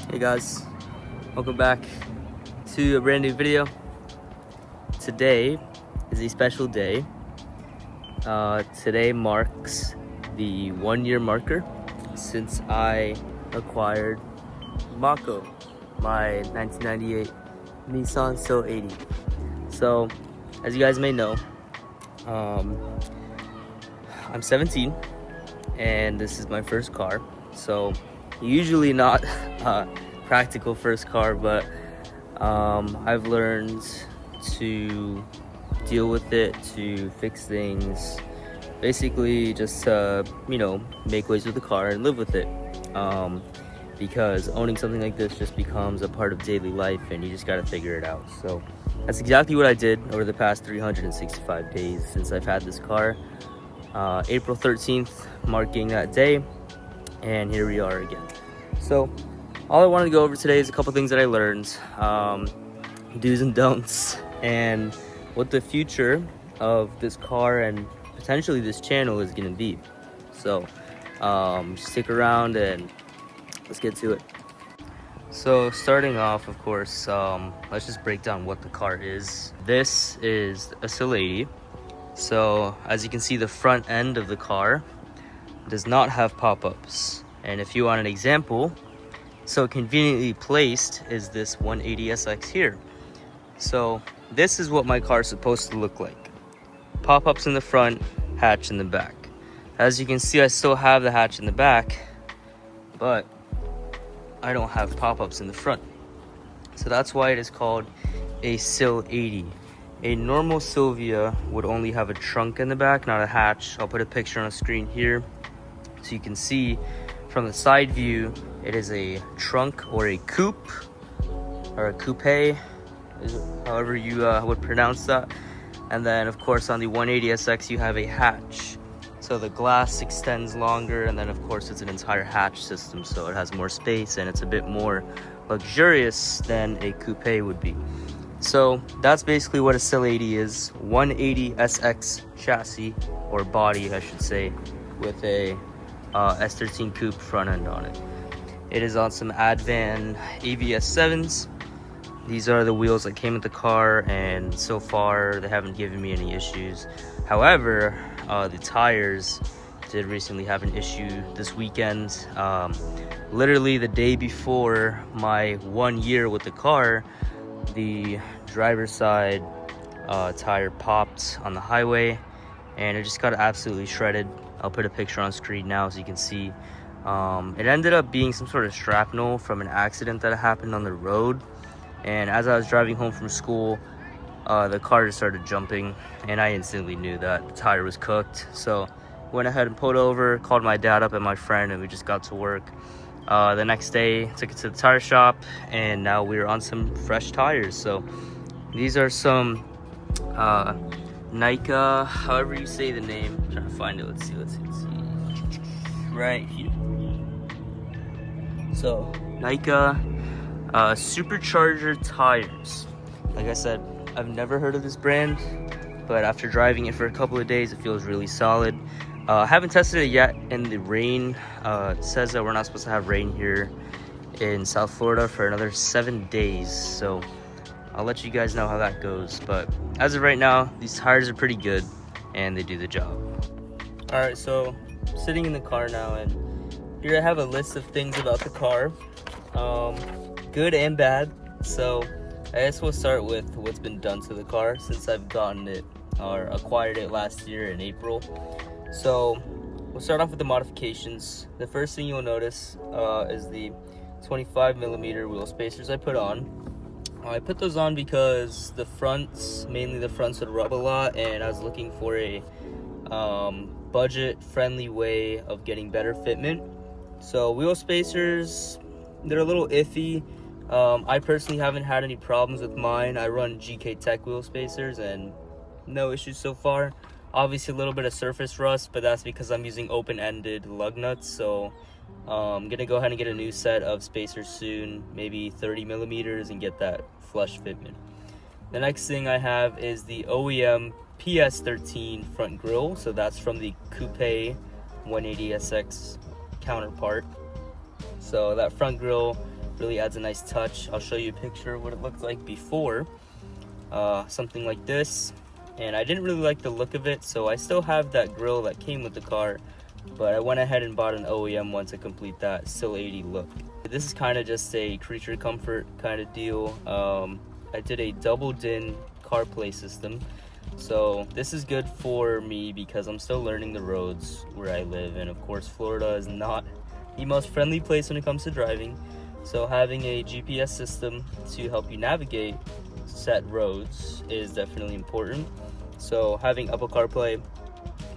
Hey guys, welcome back to a brand new video. Today is a special day. Today marks the 1-year marker since I acquired Mako, my 1998 Nissan Sil-Eighty. So, as you guys may know, I'm 17 and this is my first car. So, usually not practical first car, but I've learned to deal with it, to fix things, basically just make ways with the car and live with it, because owning something like this just becomes a part of daily life and you just got to figure it out. So that's exactly what I did over the past 365 days since I've had this car. April 13th marking that day, and here we are again. So all I wanted to go over today is a couple things that I learned, do's and don'ts, and what the future of this car and potentially this channel is going to be. So stick around and let's get to it. So starting off, of course, let's just break down what the car is. This is a Sil-Eighty. So as you can see, the front end of the car does not have pop-ups. And if you want an example, so conveniently placed is this 180SX here. So this is what my car is supposed to look like. Pop-ups in the front, hatch in the back. As you can see, I still have the hatch in the back, but I don't have pop-ups in the front. So that's why it is called a Sil-Eighty. A normal Silvia would only have a trunk in the back, not a hatch. I'll put a picture on the screen here so you can see from the side view. It is a trunk or a coupe, or a coupe, however you would pronounce that. And then of course on the 180SX you have a hatch, so the glass extends longer, and then of course it's an entire hatch system, so it has more space and it's a bit more luxurious than a coupe would be. So that's basically what a Sil-Eighty is. 180SX chassis, or body I should say, with a S13 coupe front end on it. It is on some Advan ABS 7s. These are the wheels that came with the car, and so far they haven't given me any issues. However, the tires did recently have an issue this weekend. Literally the day before my 1 year with the car, the driver's side tire popped on the highway and it just got absolutely shredded. I'll put a picture on screen now so you can see. It ended up being some sort of shrapnel from an accident that happened on the road, and as I was driving home from school, the car just started jumping and I instantly knew that the tire was cooked. So went ahead and pulled over, called my dad up and my friend, and we just got to work. The next day took it to the tire shop, and now we're on some fresh tires. So these are some Nika, however you say the name. I'm trying to find it. Let's see. Right here. So Nika supercharger tires. Like I said, I've never heard of this brand, but after driving it for a couple of days, it feels really solid. I haven't tested it yet in the rain. It says that we're not supposed to have rain here in South Florida for another 7 days, so I'll let you guys know how that goes. But as of right now, these tires are pretty good and they do the job. All right, so sitting in the car now, and here I have a list of things about the car, good and bad. So I guess we'll start with what's been done to the car since I've gotten it or acquired it last year in April. So we'll start off with the modifications. The first thing you'll notice is the 25mm wheel spacers I put on. I put those on because the fronts, mainly the fronts, would rub a lot, and I was looking for a budget-friendly way of getting better fitment. So wheel spacers, they're a little iffy. I personally haven't had any problems with mine. I run GK Tech wheel spacers and no issues so far. Obviously a little bit of surface rust, but that's because I'm using open-ended lug nuts. So I'm gonna go ahead and get a new set of spacers soon, maybe 30mm, and get that flush fitment. The next thing I have is the OEM PS13 front grille. So that's from the Coupe 180SX counterpart. So that front grille Really adds a nice touch. I'll show you a picture of what it looked like before. Something like this. And I didn't really like the look of it, so I still have that grille that came with the car, but I went ahead and bought an OEM one to complete that Sil-Eighty look. This is kind of just a creature comfort kind of deal. I did a double DIN CarPlay system, so this is good for me because I'm still learning the roads where I live, and of course Florida is not the most friendly place when it comes to driving, so having a GPS system to help you navigate set roads is definitely important. So having Apple CarPlay,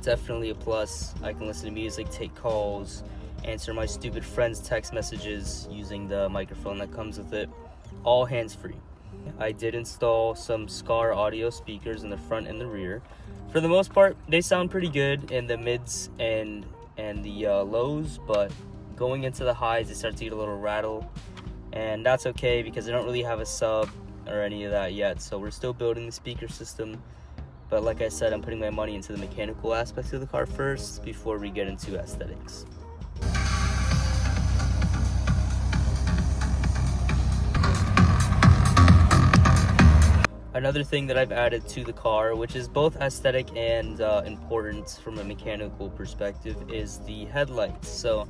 definitely a plus. I can listen to music, take calls, answer my stupid friends' text messages using the microphone that comes with it, all hands-free. I did install some Scar audio speakers in the front and the rear. For the most part, they sound pretty good in the mids and the lows, but going into the highs, they start to get a little rattle, and that's okay because I don't really have a sub or any of that yet, so we're still building the speaker system. But like I said, I'm putting my money into the mechanical aspects of the car first before we get into aesthetics. Another thing that I've added to the car, which is both aesthetic and important from a mechanical perspective, is the headlights. So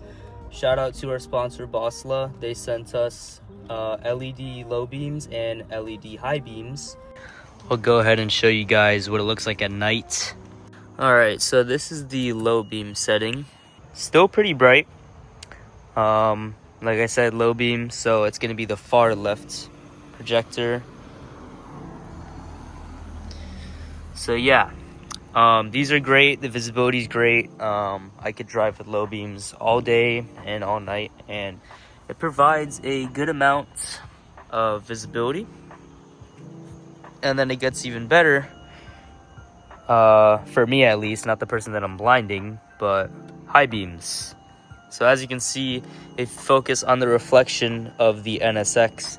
shout out to our sponsor Bosla. They sent us LED low beams and LED high beams. I'll go ahead and show you guys what it looks like at night. Alright, so this is the low beam setting. Still pretty bright. Like I said, low beam, so it's going to be the far left projector. So yeah, these are great. The visibility is great. I could drive with low beams all day and all night, and it provides a good amount of visibility. And then it gets even better, for me at least, not the person that I'm blinding, but high beams. So as you can see, if you focus on the reflection of the NSX,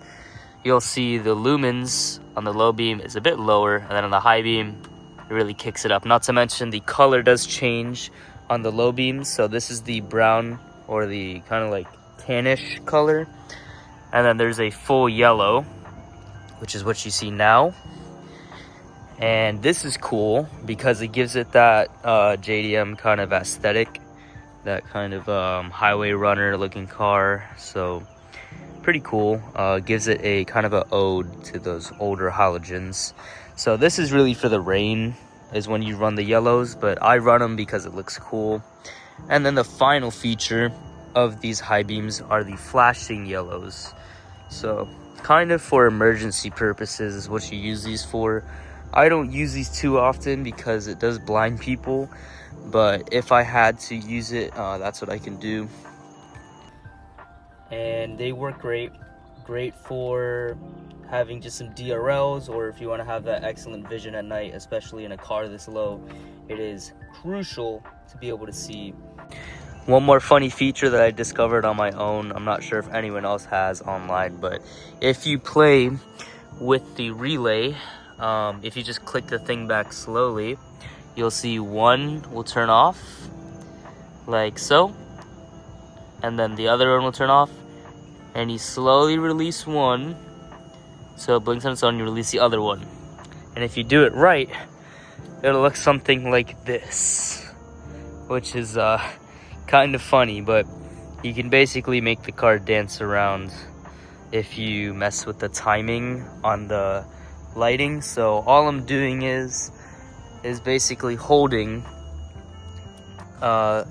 you'll see the lumens on the low beam is a bit lower, and then on the high beam, it really kicks it up. Not to mention the color does change on the low beams. So this is the brown, or the kind of like tannish color. And then there's a full yellow, which is what you see now. And this is cool because it gives it that JDM kind of aesthetic, that kind of highway runner looking car. So pretty cool. Gives it a kind of an ode to those older halogens. So this is really for the rain, is when you run the yellows, but I run them because it looks cool. And then the final feature of these high beams are the flashing yellows. So kind of for emergency purposes is what you use these for. I don't use these too often because it does blind people, but if I had to use it, that's what I can do. And they work great for having just some DRLs, or if you want to have that excellent vision at night, especially in a car this low. It is crucial to be able to see. One more funny feature that I discovered on my own, I'm not sure if anyone else has online, but if you play with the relay, if you just click the thing back slowly, you'll see one will turn off, like so, and then the other one will turn off, and you slowly release one, so it blinks on its own, you release the other one. And if you do it right, it'll look something like this, which is kind of funny, but you can basically make the car dance around if you mess with the timing on the lighting. So all I'm doing is basically holding,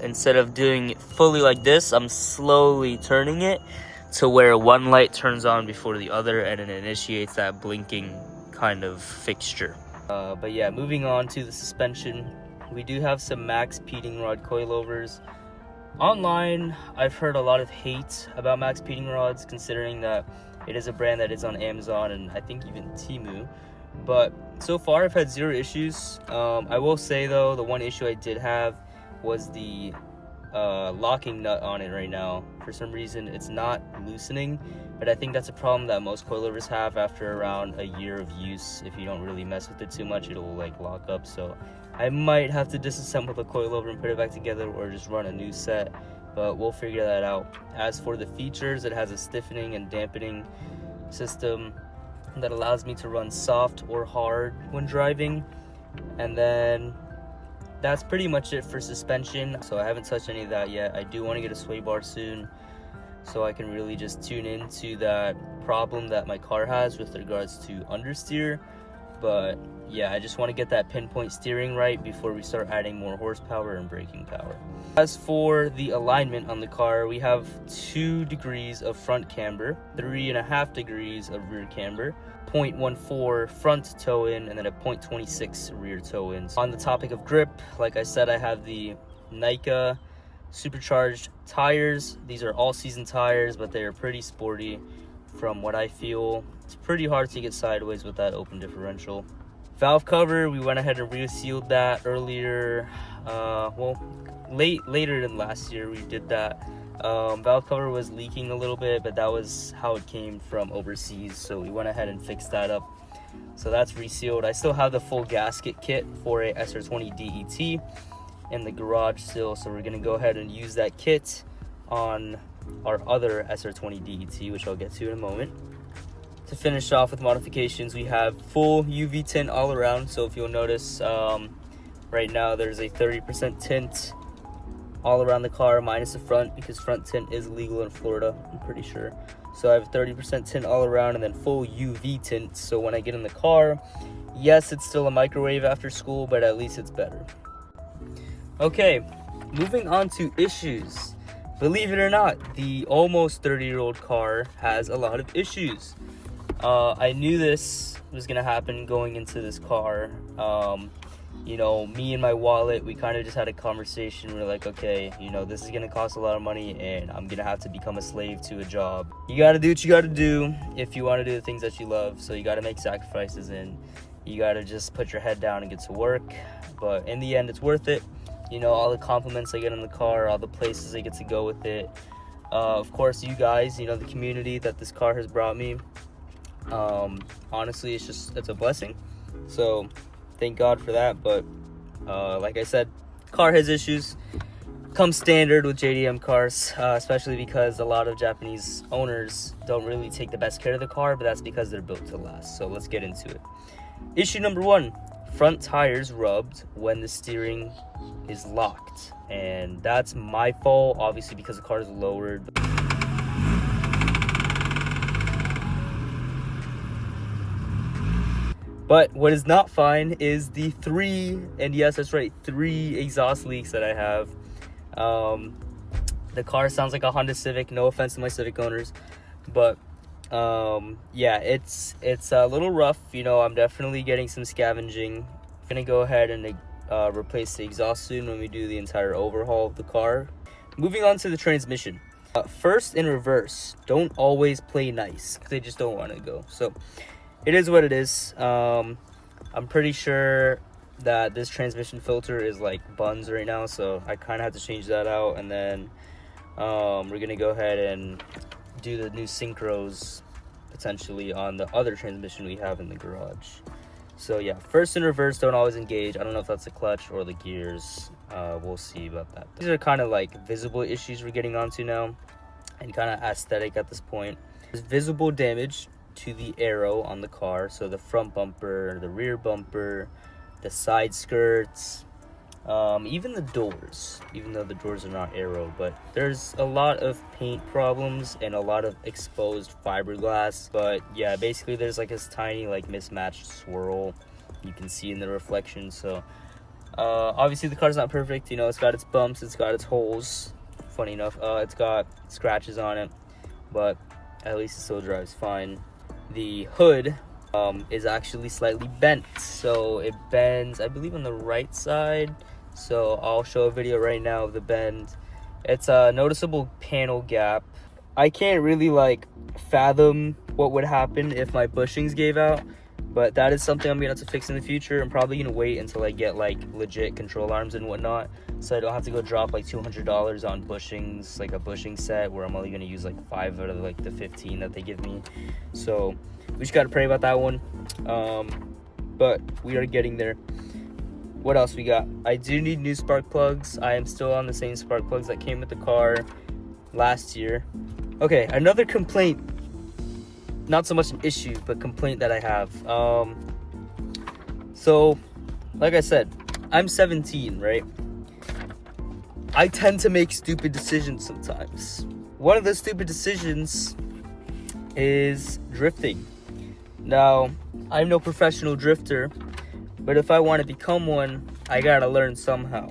instead of doing it fully like this, I'm slowly turning it to where one light turns on before the other, and it initiates that blinking kind of fixture. But yeah, moving on to the suspension, we do have some max peating rod coilovers. Online, I've heard a lot of hate about max peating rods, considering that it is a brand that is on Amazon and I think even Temu. But so far, I've had zero issues. I will say though, the one issue I did have was the locking nut on it right now. For some reason, it's not loosening, but I think that's a problem that most coilovers have after around a year of use. If you don't really mess with it too much, it'll like lock up. So I might have to disassemble the coilover and put it back together, or just run a new set. but we'll figure that out. As for the features, it has a stiffening and dampening system that allows me to run soft or hard when driving. And then that's pretty much it for suspension. So I haven't touched any of that yet. I do want to get a sway bar soon, so I can really just tune into that problem that my car has with regards to understeer. But yeah, I just want to get that pinpoint steering right before we start adding more horsepower and braking power. As for the alignment on the car, we have 2 degrees of front camber, 3.5 degrees of rear camber, 0.14 front toe in, and then a 0.26 rear toe in. On the topic of grip, like I said, I have the Nika supercharged tires. These are all season tires, but they are pretty sporty from what I feel. It's pretty hard to get sideways with that open differential. Valve cover, we went ahead and resealed that earlier, later than last year we did that. Valve cover was leaking a little bit, but that was how it came from overseas, so we went ahead and fixed that up. So that's resealed. I still have the full gasket kit for a SR20 DET in the garage still, so we're gonna go ahead and use that kit on our other SR20 DET, which I'll get to in a moment. To finish off with modifications, we have full UV tint all around. So if you'll notice, right now there's a 30% tint all around the car, minus the front, because front tint is legal in Florida, I'm pretty sure. So I have 30% tint all around, and then full UV tint. So when I get in the car, yes, it's still a microwave after school, but at least it's better. Okay, moving on to issues. Believe it or not, the almost 30-year-old car has a lot of issues. I knew this was gonna happen going into this car. You know, me and my wallet, we kind of just had a conversation. We're like, okay, you know, this is gonna cost a lot of money, and I'm gonna have to become a slave to a job. You gotta do what you gotta do if you want to do the things that you love. So you gotta make sacrifices, and you gotta just put your head down and get to work. But in the end, it's worth it. You know, all the compliments I get in the car, all the places I get to go with it. Of course, you guys, you know, the community that this car has brought me. Honestly, it's a blessing. So thank God for that. But like I said, car has issues. Comes standard with JDM cars, especially because a lot of Japanese owners don't really take the best care of the car, but that's because they're built to last. So let's get into it. Issue number 1, front tires rubbed when the steering is locked, and that's my fault, obviously, because the car is lowered. But what is not fine is the 3, and yes, that's right, 3 exhaust leaks that I have. The car sounds like a Honda Civic, no offense to my Civic owners, but yeah, it's a little rough. You know, I'm definitely getting some scavenging. Gonna go ahead and replace the exhaust soon when we do the entire overhaul of the car. Moving on to the transmission. First in reverse, don't always play nice, because they just don't want to go. So it is what it is. I'm pretty sure that this transmission filter is like buns right now, so I kind of have to change that out. And then we're gonna go ahead and do the new synchros potentially on the other transmission we have in the garage. So yeah, first in reverse, don't always engage. I don't know if that's the clutch or the gears. We'll see about that. These are kind of like visible issues we're getting onto now, and kind of aesthetic at this point. There's visible damage to the aero on the car, so the front bumper, the rear bumper, the side skirts, even the doors, even though the doors are not aero. But there's a lot of paint problems and a lot of exposed fiberglass. But yeah, basically there's like this tiny like mismatched swirl you can see in the reflection. So obviously the car's not perfect. You know, it's got its bumps, it's got its holes. Funny enough, it's got scratches on it, but at least it still drives fine. The hood is actually slightly bent, so it bends, I believe, on the right side. So I'll show a video right now of the bend. It's a noticeable panel gap. I can't really like fathom what would happen if my bushings gave out, but that is something I'm gonna have to fix in the future. I'm probably gonna wait until I get like legit control arms and whatnot, so I don't have to go drop like $200 on bushings, like a bushing set where I'm only gonna use like 5 out of like the 15 that they give me. So we just gotta pray about that one, but we are getting there. What else we got? I do need new spark plugs. I am still on the same spark plugs that came with the car last year. Okay, another complaint, not so much an issue, but complaint that I have. So, like I said, I'm 17, right? I tend to make stupid decisions sometimes. One of those stupid decisions is drifting. Now, I'm no professional drifter, but if I want to become one, I gotta learn somehow.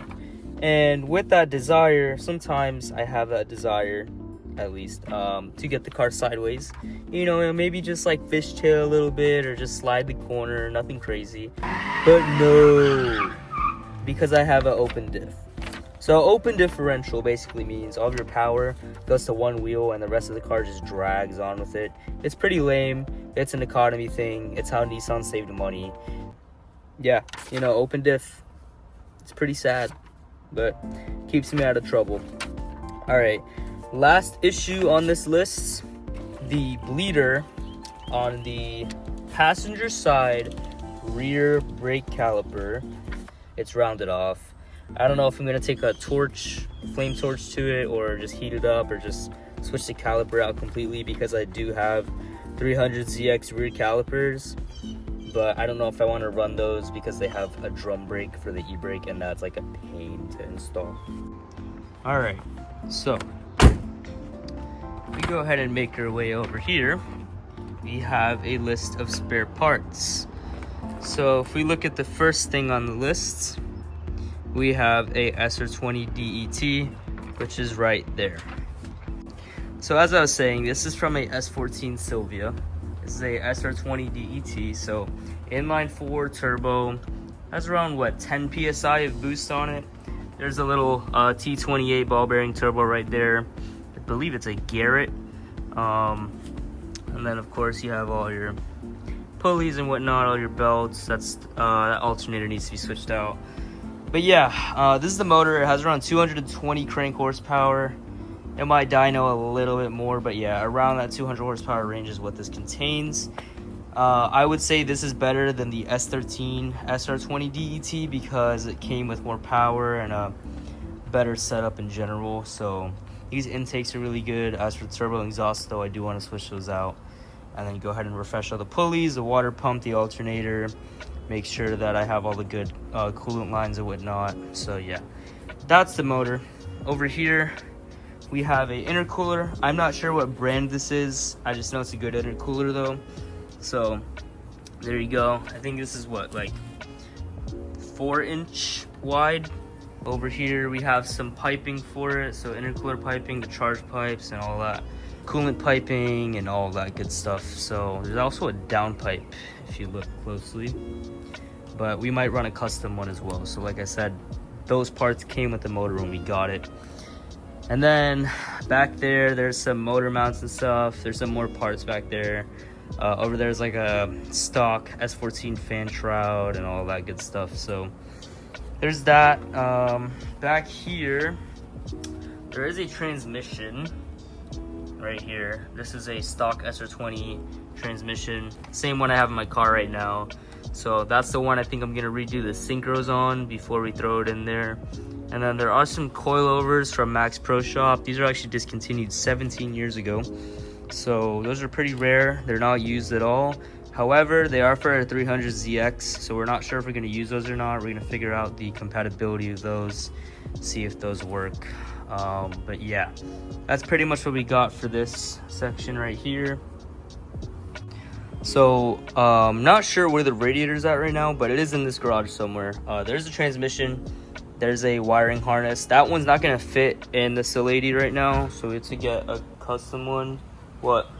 And with that desire, sometimes I have that desire, at least, to get the car sideways. You know, maybe just like fishtail a little bit or just slide the corner, nothing crazy. But no, because I have an open diff. So open differential basically means all of your power goes to one wheel and the rest of the car just drags on with it. It's pretty lame. It's an economy thing. It's how Nissan saved money. Yeah, you know, open diff. It's pretty sad, but keeps me out of trouble. All right, last issue on this list, the bleeder on the passenger side rear brake caliper. It's rounded off. I don't know if I'm gonna take a flame torch to it, or just heat it up, or just switch the caliper out completely, because I do have 300ZX rear calipers, but I don't know if I want to run those because they have a drum brake for the e-brake, and that's like a pain to install. All right, so we go ahead and make our way over here. We have a list of spare parts. So if we look at the first thing on the list, we have a SR20 DET, which is right there. So as I was saying, this is from a S14 Silvia. This is a SR20 DET, so inline 4 turbo, has around what, 10 psi of boost on it. There's a little T28 ball bearing turbo right there. I believe it's a Garrett. And then of course you have all your pulleys and whatnot, all your belts. That alternator needs to be switched out. But yeah, this is the motor. It has around 220 crank horsepower. It might dyno a little bit more, but yeah, around that 200 horsepower range is what this contains. I would say this is better than the S13 SR20 DET because it came with more power and a better setup in general. So these intakes are really good. As for turbo and exhaust though, I do want to switch those out. And then go ahead and refresh all the pulleys, the water pump, the alternator. Make sure that I have all the good coolant lines and whatnot. So yeah, that's the motor. Over here, we have a intercooler. I'm not sure what brand this is. I just know it's a good intercooler though. So there you go. I think this is what, like 4-inch wide. Over here, we have some piping for it. So intercooler piping, the charge pipes and all that. Coolant piping and all that good stuff. So there's also a downpipe if you look closely, but we might run a custom one as well. So like I said, those parts came with the motor when we got it. And then back there, there's some motor mounts and stuff. There's some more parts back there. Over there's like a stock S14 fan shroud and all that good stuff. So there's that. Back here, there is a transmission right here. This is a stock SR20 transmission, same one I have in my car right now. So that's the one I think I'm gonna redo the synchros on before we throw it in there. And then there are some coilovers from Max Pro Shop. These are actually discontinued 17 years ago, so those are pretty rare. They're not used at all. However, they are for a 300ZX, so we're not sure if we're gonna use those or not. We're gonna figure out the compatibility of those, see if those work. But yeah, that's pretty much what we got for this section right here. So not sure where the radiator's at right now, but it is in this garage somewhere. There's a transmission, there's a wiring harness. That one's not gonna fit in the Sil-Eighty right now, so we have to get a custom one. What?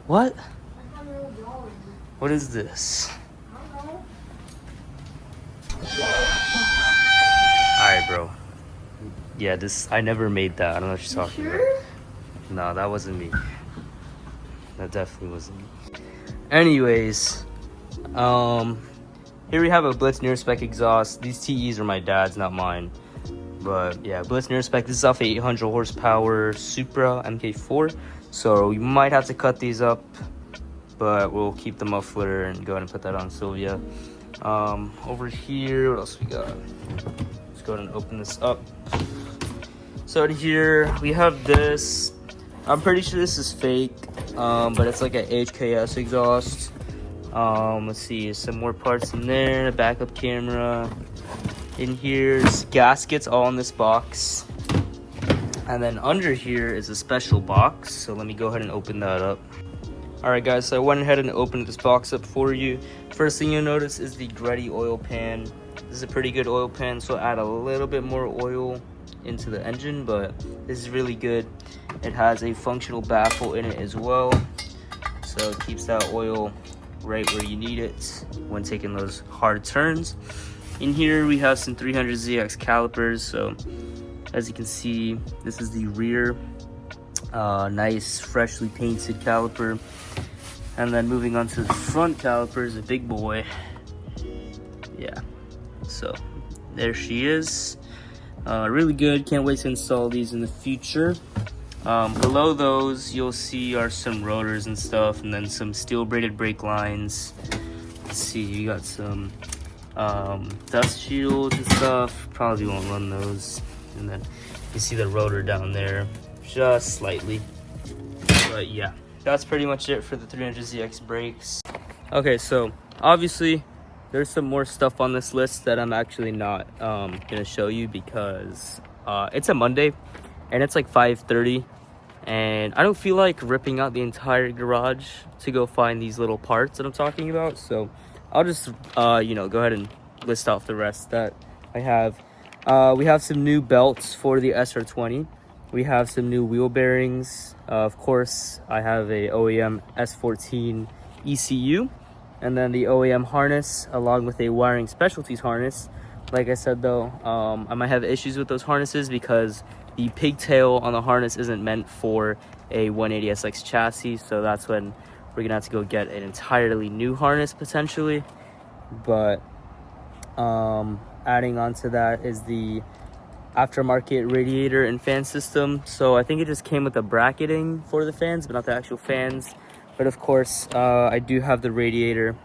What? What is this? Alright, bro. Yeah, this, I never made that. I don't know what you're talking about. No, that wasn't me. That definitely wasn't me. Anyways, here we have a Blitz Near Spec exhaust. These TEs are my dad's, not mine. But yeah, Blitz Near Spec. This is off a 800 horsepower Supra MK4. So we might have to cut these up but we'll keep the muffler and go ahead and put that on Sylvia. Over here, what else we got? Let's go ahead and open this up. So here we have this. I'm pretty sure this is fake, but it's like an HKS exhaust. Let's see, some more parts in there, a backup camera. In here's gaskets all in this box. And then under here is a special box. So let me go ahead and open that up. Alright guys, so I went ahead and opened this box up for you. First thing you'll notice is the Gretty oil pan. This is a pretty good oil pan, so add a little bit more oil into the engine, but this is really good. It has a functional baffle in it as well, so it keeps that oil right where you need it when taking those hard turns. In here we have some 300ZX calipers. So as you can see, this is the rear, nice freshly painted caliper. And then moving on to the front calipers, a big boy. Yeah, so there she is. Really good, can't wait to install these in the future. Below those you'll see are some rotors and stuff, and then some steel braided brake lines. Let's see, you got some dust shields and stuff. Probably won't run those. And then you see the rotor down there just slightly, but yeah, that's pretty much it for the 300ZX brakes. Okay, so obviously there's some more stuff on this list that I'm actually not gonna show you because it's a Monday and it's like 5:30, and I don't feel like ripping out the entire garage to go find these little parts that I'm talking about. So I'll just you know, go ahead and list off the rest that I have. We have some new belts for the SR20. We have some new wheel bearings. Of course, I have a OEM S14 ECU, and then the OEM harness along with a wiring specialties harness. Like I said though, I might have issues with those harnesses because the pigtail on the harness isn't meant for a 180SX chassis, so that's when we're gonna have to go get an entirely new harness potentially. But adding on to that is the aftermarket radiator and fan system. So I think it just came with the bracketing for the fans, but not the actual fans. But of course, I do have the radiator.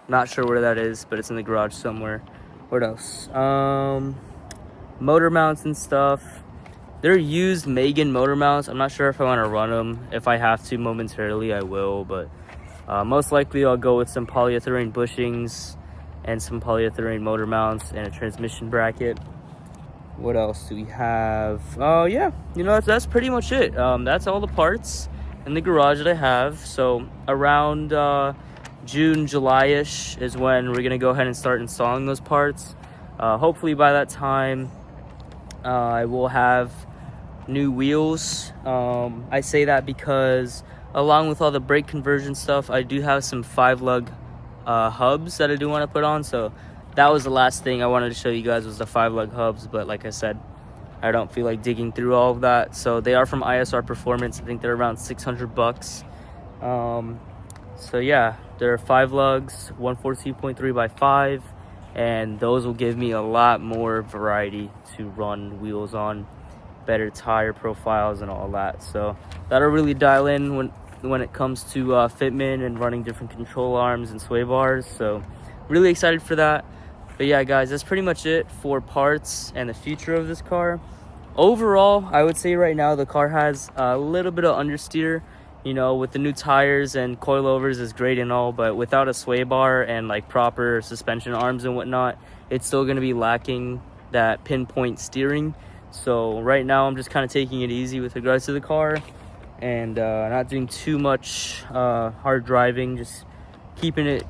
Not sure where that is, but it's in the garage somewhere. What else? Motor mounts and stuff. They're used Megan motor mounts. I'm not sure if I want to run them. If I have to momentarily, I will. But most likely I'll go with some polyethylene bushings and some polyethylene motor mounts and a transmission bracket. What else do we have? Oh yeah, you know, that's pretty much it. That's all the parts in the garage that I have. So around June, July-ish is when we're gonna go ahead and start installing those parts. Hopefully by that time I will have new wheels. I say that because along with all the brake conversion stuff, I do have some 5-lug hubs that I do want to put on. So that was the last thing I wanted to show you guys, was the 5-lug hubs. But like I said, I don't feel like digging through all of that. So they are from ISR Performance. I think they're around $600. So yeah, they're 5 lugs, 114.3 by 5, and those will give me a lot more variety to run wheels on, better tire profiles and all that. So that'll really dial in when it comes to fitment and running different control arms and sway bars. So really excited for that. But yeah guys, that's pretty much it for parts and the future of this car. Overall, I would say right now the car has a little bit of understeer. You know, with the new tires and coilovers is great and all, but without a sway bar and like proper suspension arms and whatnot, it's still going to be lacking that pinpoint steering. So right now I'm just kind of taking it easy with regards to the car, and not doing too much hard driving, just keeping it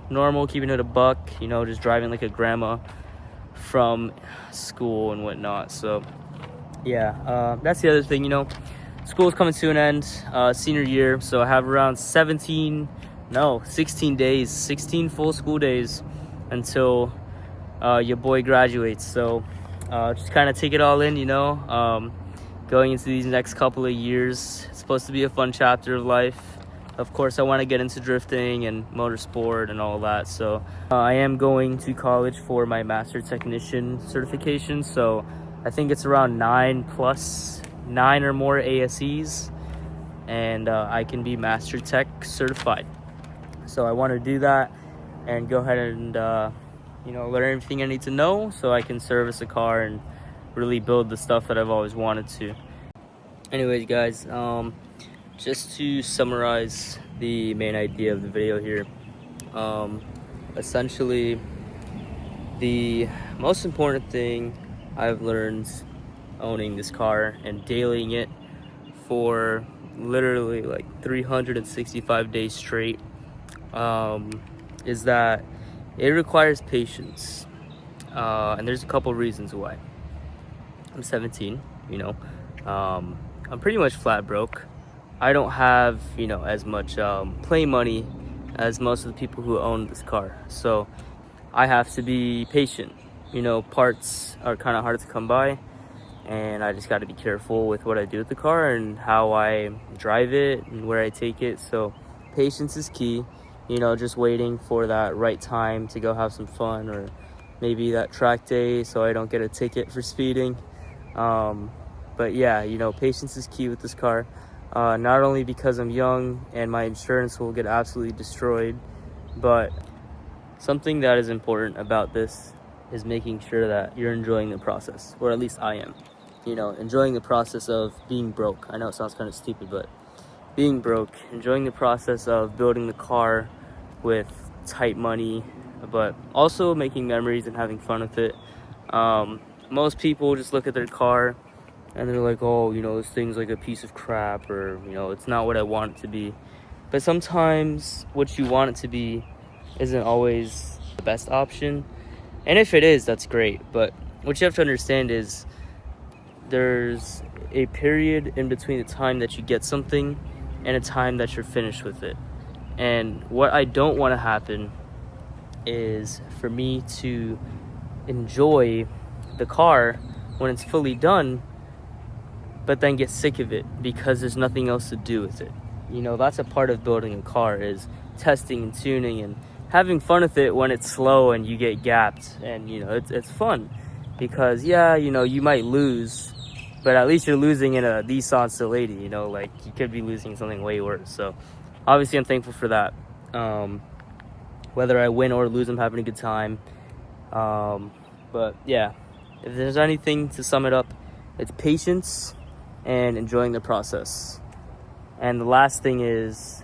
normal, keeping it a buck, you know, just driving like a grandma from school and whatnot. So yeah, that's the other thing, you know, school's coming to an end, senior year, so I have around 16 days, 16 full school days until your boy graduates. So just kind of take it all in, you know, going into these next couple of years. It's supposed to be a fun chapter of life. Of course, I want to get into drifting and motorsport and all that. So I am going to college for my master technician certification. So I think it's around 9 or more ASEs. and I can be Master Tech certified. So I want to do that and go ahead and learn everything I need to know so I can service a car and really build the stuff that I've always wanted to. Anyways, guys, just to summarize the main idea of the video here, essentially the most important thing I've learned owning this car and dailying it for literally like 365 days straight is that it requires patience, and there's a couple reasons why. I'm 17, I'm pretty much flat broke. I don't have as much play money as most of the people who own this car, so I have to be patient. Parts are kind of hard to come by, and I just got to be careful with what I do with the car and how I drive it and where I take it. So patience is key. Just waiting for that right time to go have some fun, or maybe that track day so I don't get a ticket for speeding. But yeah, patience is key with this car. Not only because I'm young and my insurance will get absolutely destroyed, but something that is important about this is making sure that you're enjoying the process, or at least I am. Enjoying the process of being broke. I know it sounds kind of stupid, but being broke, enjoying the process of building the car with tight money, but also making memories and having fun with it. Most people just look at their car and they're like, oh, this thing's like a piece of crap, or, it's not what I want it to be. But sometimes what you want it to be isn't always the best option. And if it is, that's great. But what you have to understand is there's a period in between the time that you get something and a time that you're finished with it. And what I don't want to happen is for me to enjoy the car when it's fully done, but then get sick of it because there's nothing else to do with it. That's a part of building a car, is testing and tuning and having fun with it when it's slow and you get gapped. And it's fun because you might lose, but at least you're losing in a Nissan Sil-Eighty. You could be losing something way worse. So obviously I'm thankful for that. Whether I win or lose, I'm having a good time. But yeah, if there's anything to sum it up, it's patience and enjoying the process. And the last thing is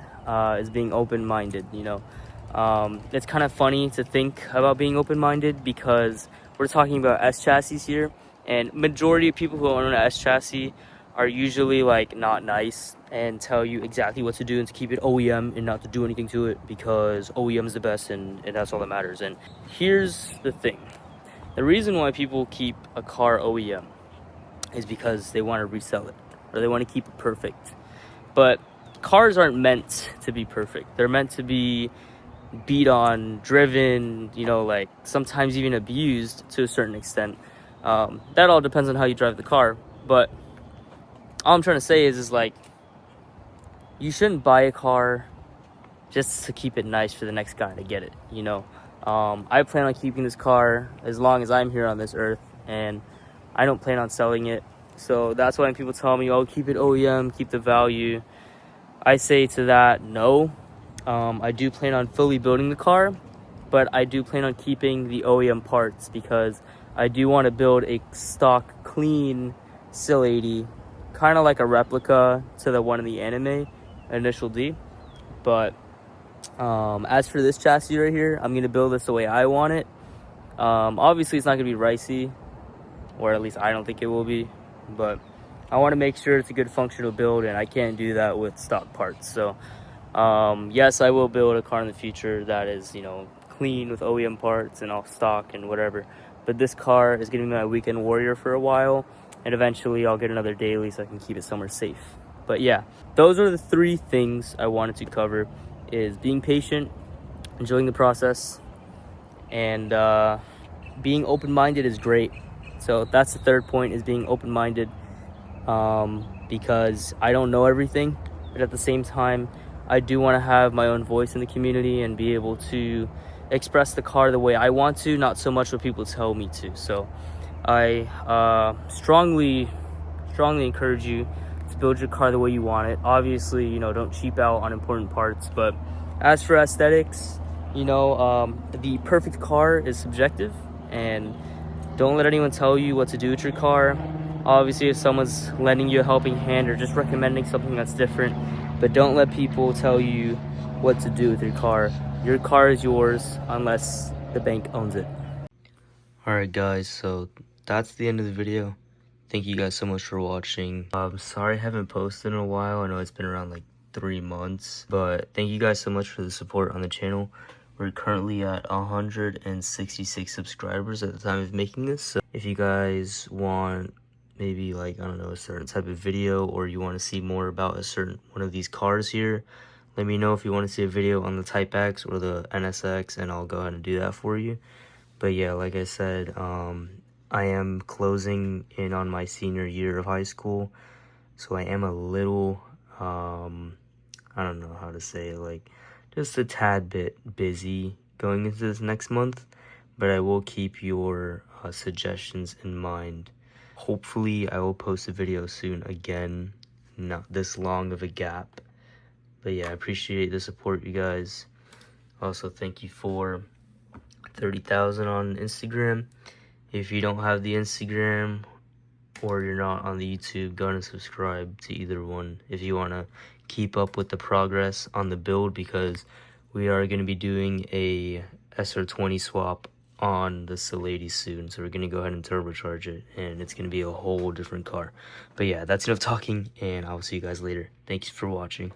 being open-minded. It's kind of funny to think about being open-minded because we're talking about S chassis here, and majority of people who own an S chassis are usually not nice and tell you exactly what to do and to keep it OEM and not to do anything to it because OEM is the best and that's all that matters. And here's the thing. The reason why people keep a car OEM is because they want to resell it or they want to keep it perfect. But cars aren't meant to be perfect. They're meant to be beat on, driven, sometimes even abused to a certain extent. That all depends on how you drive the car. But all I'm trying to say is you shouldn't buy a car just to keep it nice for the next guy to get it. I plan on keeping this car as long as I'm here on this earth, and I don't plan on selling it. So that's why when people tell me, oh, keep it OEM, keep the value, I say to that, no. I do plan on fully building the car, but I do plan on keeping the OEM parts because I do want to build a stock, clean Sil-Eighty, kind of like a replica to the one in the anime, Initial D. But as for this chassis right here, I'm going to build this the way I want it. Obviously, it's not going to be ricey, or at least I don't think it will be, but I want to make sure it's a good functional build, and I can't do that with stock parts. So yes, I will build a car in the future that is clean with OEM parts and all stock and whatever, but this car is going to be my weekend warrior for a while, and eventually I'll get another daily so I can keep it somewhere safe. But yeah, those are the three things I wanted to cover: is being patient, enjoying the process, and being open-minded is great. So that's the third point, is being open-minded, because I don't know everything, but at the same time I do want to have my own voice in the community and be able to express the car the way I want to, not so much what people tell me to. So I strongly encourage you to to build your car the way you want it. Obviously, you know, don't cheap out on important parts. But as for aesthetics, you know, the perfect car is subjective, and don't let anyone tell you what to do with your car. Obviously, if someone's lending you a helping hand or just recommending something that's different, but don't let people tell you what to do with your car. Your car is yours unless the bank owns it. Alright guys, so that's the end of the video. Thank you guys so much for watching. Sorry I haven't posted in a while. I know it's been around like 3 months, but thank you guys so much for the support on the channel. We're currently at 166 subscribers at the time of making this. So if you guys want maybe like, I don't know, a certain type of video, or you want to see more about a certain one of these cars here, let me know if you want to see a video on the Type X or the NSX, and I'll go ahead and do that for you. But yeah, like I said, I am closing in on my senior year of high school, so I am a little, I don't know how to say it, like, just a tad bit busy going into this next month, but I will keep your suggestions in mind. Hopefully, I will post a video soon again, not this long of a gap. But yeah, I appreciate the support, you guys. Also, thank you for 30,000 on Instagram. If you don't have the Instagram or you're not on the YouTube, go and subscribe to either one if you want to keep up with the progress on the build, because we are going to be doing a SR20 swap on the Sil-Eighty soon. So we're going to go ahead and turbocharge it, and it's going to be a whole different car. But yeah, that's enough talking, and I'll see you guys later. Thanks for watching.